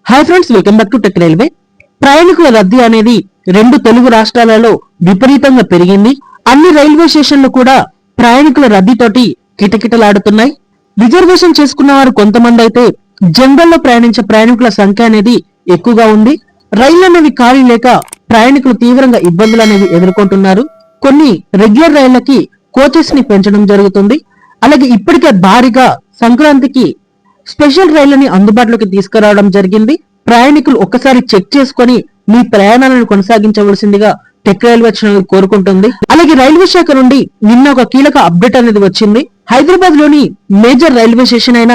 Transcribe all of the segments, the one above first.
Hi friends, welcome back to tech railway. ప్రయాణికుల రద్దీ అనేది రెండు తెలుగు రాష్ట్రాలలో విపరీతంగా పెరిగింది. అన్ని రైల్వే స్టేషన్లు కూడా ప్రయాణికుల రద్దీతోటి కిటకిటలాడుతున్నాయి. రిజర్వేషన్ చేసుకున్న వారు కొంతమంది అయితే జనరల్లో ప్రయాణించే ప్రయాణికుల సంఖ్య అనేది ఎక్కువగా ఉంది. రైళ్లు అనేవి ఖాళీ లేక ప్రయాణికులు తీవ్రంగా ఇబ్బందులు అనేవి ఎదుర్కొంటున్నారు. కొన్ని రెగ్యులర్ రైళ్లకి కోచెస్ ని పెంచడం జరుగుతుంది. అలాగే ఇప్పటికే భారీగా సంక్రాంతికి స్పెషల్ రైళ్లని అందుబాటులోకి తీసుకురావడం జరిగింది. ప్రయాణికులు ఒక్కసారి చెక్ చేసుకుని మీ ప్రయాణాలను కొనసాగించవలసిందిగా టెక్ రైల్వే ఛానల్ కోరుకుంటుంది. అలాగే రైల్వే శాఖ నుండి నిన్న ఒక కీలక అప్డేట్ అనేది వచ్చింది. హైదరాబాద్ లోని మేజర్ రైల్వే స్టేషన్ అయిన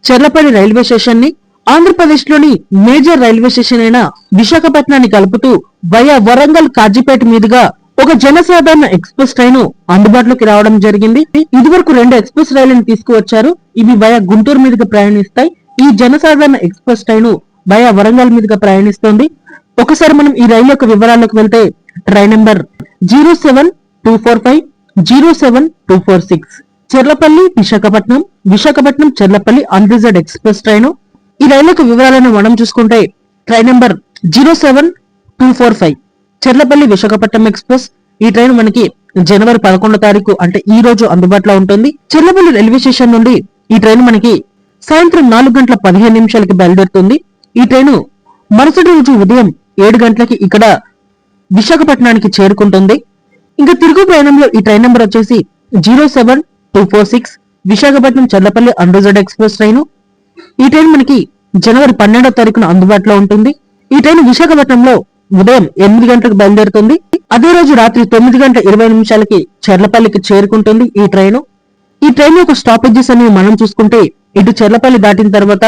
చెర్లపల్లి రైల్వే స్టేషన్ ని ఆంధ్రప్రదేశ్ లోని మేజర్ రైల్వే స్టేషన్ అయిన విశాఖపట్నాన్ని కలుపుతూ వయా వరంగల్ కాజీపేట మీదుగా ఒక జనసాధారణ ఎక్స్ప్రెస్ ట్రైన్ అందుబాటులోకి రావడం జరిగింది. ఇదివరకు రెండు ఎక్స్ప్రెస్ రైళ్లను తీసుకువచ్చారు. ఇవి వయా గుంటూరు మీదుగా ప్రయాణిస్తాయి. ఈ Jansadharan express train via Warangal మీదుగా ప్రయాణిస్తుంది. ఒకసారి మనం ఈ రైలు యొక్క వివరాల్లోకి వెళ్తే train number 07245 07246 Cherlapalli Visakhapatnam, Visakhapatnam Cherlapalli unreserved express train. ఈ రైలు యొక్క వివరాలను మనం చూసుకుంటే train number 07245 Cherlapalli Visakhapatnam express. ఈ ట్రైన్ మనకి జనవరి 11వ తారీఖు అంటే ఈ రోజు అందుబాటులో ఉంటుంది. చెర్లపల్లి రైల్వే స్టేషన్ నుండి ఈ ట్రైన్ మనకి సాయంత్రం 4:15 బయలుదేరుతుంది. ఈ ట్రైన్ మరుసటి రోజు ఉదయం 7 గంటలకి ఇక్కడ విశాఖపట్నానికి చేరుకుంటుంది. ఇంకా తిరుగు ప్రయాణంలో ఈ ట్రైన్ నెంబర్ వచ్చేసి 07246 Visakhapatnam Cherlapalli unreserved express train. ఈ ట్రైన్ మనకి జనవరి 12వ తారీఖున అందుబాటులో ఉంటుంది. ఈ ట్రైన్ విశాఖపట్నంలో ఉదయం 8 గంటలకు బయలుదేరుతుంది. అదే రోజు రాత్రి 9:20 చెర్లపల్లికి చేరుకుంటుంది ఈ ట్రైన్. ఈ ట్రైన్ యొక్క స్టాపేజెస్ అనేవి మనం చూసుకుంటే ఇటు చెర్లపల్లి దాటిన తర్వాత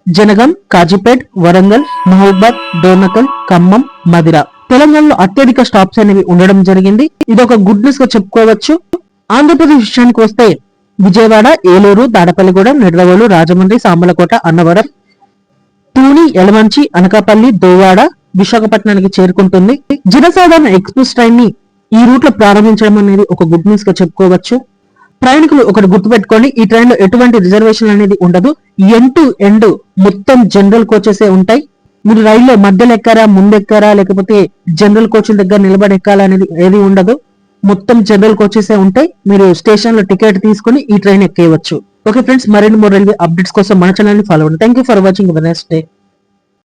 జనగం, కాజీపేట్, వరంగల్, మహబూబాద్, డోర్నకల్, ఖమ్మం, మదిర తెలంగాణలో అత్యధిక స్టాప్స్ అనేవి ఉండడం జరిగింది. ఇది ఒక గుడ్ న్యూస్ గా చెప్పుకోవచ్చు. ఆంధ్రప్రదేశ్ విషయానికి వస్తే విజయవాడ, ఏలూరు, తాడపల్లిగూడెం, నిడదవోలు, రాజమండ్రి, సామలకోట, అన్నవరం, తూని, యలమంచి, అనకాపల్లి, దోవాడ విశాఖపట్నానికి చేరుకుంటుంది. జనసాధారణ ఎక్స్ప్రెస్ ట్రైన్ ని ఈ రూట్ లో ప్రారంభించడం అనేది ఒక గుడ్ న్యూస్ గా చెప్పుకోవచ్చు. ప్రయాణికులు ఒకటి గుర్తుపెట్టుకోండి, ఈ ట్రైన్ లో ఎటువంటి రిజర్వేషన్ అనేది ఉండదు. ఎండ్ టు ఎండ్ మొత్తం జనరల్ కోచెసే ఉంటాయి. మీరు రైల్లో మధ్యలో ఎక్కారా, ముందెక్కారా, లేకపోతే జనరల్ కోచ్ల దగ్గర నిలబడి ఎక్కాలా అనేది ఏది ఉండదు. మొత్తం జనరల్ కోచెసే ఉంటాయి. మీరు స్టేషన్ లో టికెట్ తీసుకుని ఈ ట్రైన్ ఎక్కేయవచ్చు. ఓకే ఫ్రెండ్స్, మరిన్ని మోర్ రైల్వే అప్డేట్స్ కోసం మన ఛానల్ ని ఫాలో అవ్వండి. Thank you for watching. Next day.